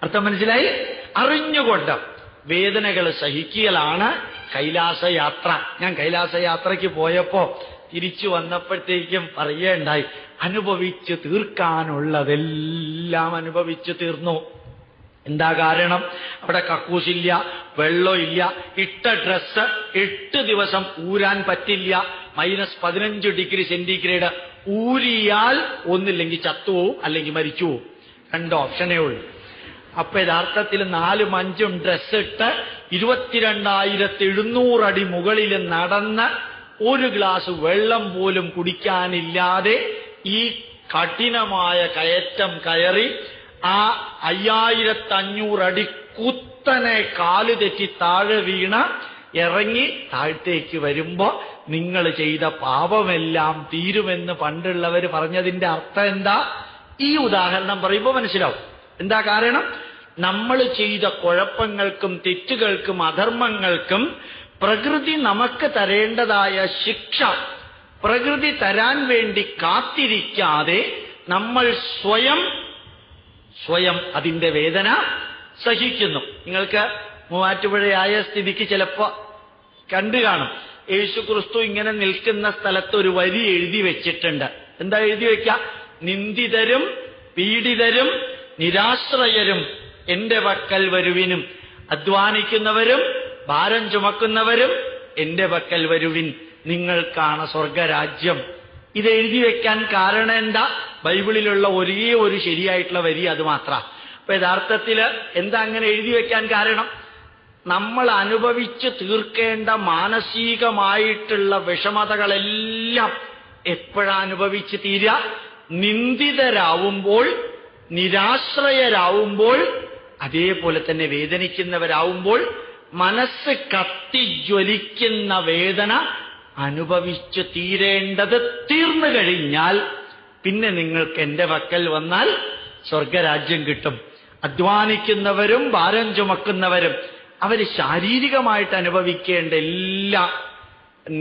അർത്ഥം മനസ്സിലായി? അറിഞ്ഞുകൊണ്ട് വേദനകൾ സഹിക്കലാണ് കൈലാസയാത്ര. ഞാൻ കൈലാസയാത്രയ്ക്ക് പോയപ്പോ തിരിച്ചു വന്നപ്പോഴത്തേക്കും പറയുകയുണ്ടായി, അനുഭവിച്ചു തീർക്കാനുള്ളതെല്ലാം അനുഭവിച്ചു തീർന്നു. എന്താ കാരണം? അവിടെ കക്കൂസില്ല, വെള്ളമില്ല, ഇട്ട ഡ്രസ്സ് 8 ദിവസം ഊരാൻ പറ്റില്ല. -15 ഡിഗ്രി സെന്റിഗ്രേഡ്. ഊരിയാൽ ഒന്നില്ലെങ്കിൽ ചത്തുപോവും, അല്ലെങ്കിൽ മരിച്ചു പോവും. 2 ഓപ്ഷനേ ഉള്ളൂ. അപ്പൊ യഥാർത്ഥത്തിൽ 4 5 ഡ്രസ് ഇട്ട് 22,700 അടി മുകളിൽ നടന്ന് ഒരു ഗ്ലാസ് വെള്ളം പോലും കുടിക്കാനില്ലാതെ ഈ കഠിനമായ കയറ്റം കയറി ആ 5500 അടി കുത്തനെ കാല് തെറ്റി താഴെ വീണ ഇറങ്ങി താഴത്തേക്ക് വരുമ്പോ നിങ്ങൾ ചെയ്ത പാപമെല്ലാം തീരുമെന്ന് പണ്ടുള്ളവർ പറഞ്ഞതിന്റെ അർത്ഥം എന്താ? ഈ ഉദാഹരണം പറയുമ്പോ മനസ്സിലാവും. എന്താ കാരണം? നമ്മൾ ചെയ്ത കുഴപ്പങ്ങൾക്കും തെറ്റുകൾക്കും അധർമ്മങ്ങൾക്കും പ്രകൃതി നമുക്ക് തരേണ്ടതായ ശിക്ഷ പ്രകൃതി തരാൻ വേണ്ടി കാത്തിരിക്കാതെ നമ്മൾ സ്വയം അതിന്റെ വേദന സഹിക്കുന്നു. നിങ്ങൾക്ക് മൂവാറ്റുപുഴയായ സ്ഥിതിക്ക് ചിലപ്പോ കണ്ടു കാണും. യേശുക്രിസ്തു ഇങ്ങനെ നിൽക്കുന്ന സ്ഥലത്ത് ഒരു വരി എഴുതി വെച്ചിട്ടുണ്ട്. എന്താ എഴുതി വെക്ക? നിന്ദിതരും പീഡിതരും നിരാശ്രയരും എന്റെ പക്കൽ വരുവിനും, അധ്വാനിക്കുന്നവരും ഭാരം ചുമക്കുന്നവരും എന്റെ പക്കൽ വരുവിൻ, നിങ്ങൾക്കാണ് സ്വർഗരാജ്യം. ഇത് എഴുതി വെക്കാൻ കാരണം എന്താ? ബൈബിളിലുള്ള ഒരേ ഒരു ശരിയായിട്ടുള്ള വരി അത് മാത്രം. അപ്പൊ യഥാർത്ഥത്തില് എന്താ അങ്ങനെ എഴുതി വെക്കാൻ കാരണം? നമ്മൾ അനുഭവിച്ച് തീർക്കേണ്ട മാനസികമായിട്ടുള്ള വിഷമതകളെല്ലാം എപ്പോഴാ അനുഭവിച്ച് തീരുക? നിന്ദിതരാവുമ്പോൾ, നിരാശ്രയരാവുമ്പോൾ, അതേപോലെ തന്നെ വേദനിക്കുന്നവരാവുമ്പോൾ, മനസ്സ് കത്തിജ്വലിക്കുന്ന വേദന അനുഭവിച്ചു തീരേണ്ടത് തീർന്നു കഴിഞ്ഞാൽ പിന്നെ നിങ്ങൾക്ക് എന്റെ പക്കൽ വന്നാൽ സ്വർഗരാജ്യം കിട്ടും. അധ്വാനിക്കുന്നവരും ഭാരം ചുമക്കുന്നവരും അവര് ശാരീരികമായിട്ട് അനുഭവിക്കേണ്ട എല്ലാ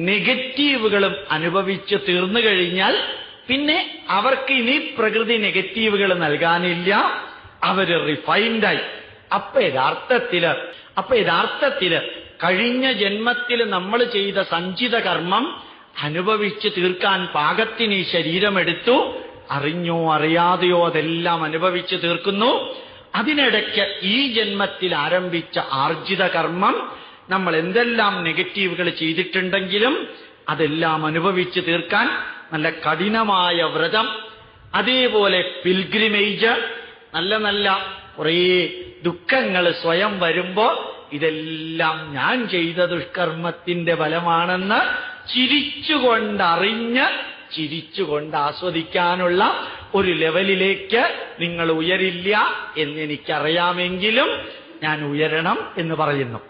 നെഗറ്റീവുകളും അനുഭവിച്ച് തീർന്നു കഴിഞ്ഞാൽ പിന്നെ അവർക്ക് ഇനി പ്രകൃതി നെഗറ്റീവുകൾ നൽകാനില്ല. അവര് റിഫൈൻഡായി. അപ്പൊ യഥാർത്ഥത്തില് കഴിഞ്ഞ ജന്മത്തിൽ നമ്മൾ ചെയ്ത സഞ്ചിത കർമ്മം അനുഭവിച്ച് തീർക്കാൻ പാകത്തിന് ഈ ശരീരമെടുത്തു. അറിഞ്ഞോ അറിയാതെയോ അതെല്ലാം അനുഭവിച്ച് തീർക്കുന്നു. അതിനിടയ്ക്ക് ഈ ജന്മത്തിൽ ആരംഭിച്ച ആർജിത കർമ്മം, നമ്മൾ എന്തെല്ലാം നെഗറ്റീവുകൾ ചെയ്തിട്ടുണ്ടെങ്കിലും അതെല്ലാം അനുഭവിച്ച് തീർക്കാൻ നല്ല കഠിനമായ വ്രതം, അതേപോലെ പിൽഗ്രിമേജ്, നല്ല നല്ല കുറേ ദുഃഖങ്ങൾ സ്വയം വരുമ്പോ ഇതെല്ലാം ഞാൻ ചെയ്ത ദുഷ്കർമ്മത്തിന്റെ ഫലമാണെന്ന് ചിരിച്ചുകൊണ്ടറിഞ്ഞ് ചിരിച്ചുകൊണ്ട് ആസ്വദിക്കാനുള്ള ഒരു ലെവലിലേക്ക് നിങ്ങൾ ഉയരില്ല എന്നെനിക്കറിയാമെങ്കിലും ഞാൻ ഉയരണം എന്ന് പറയുന്നു.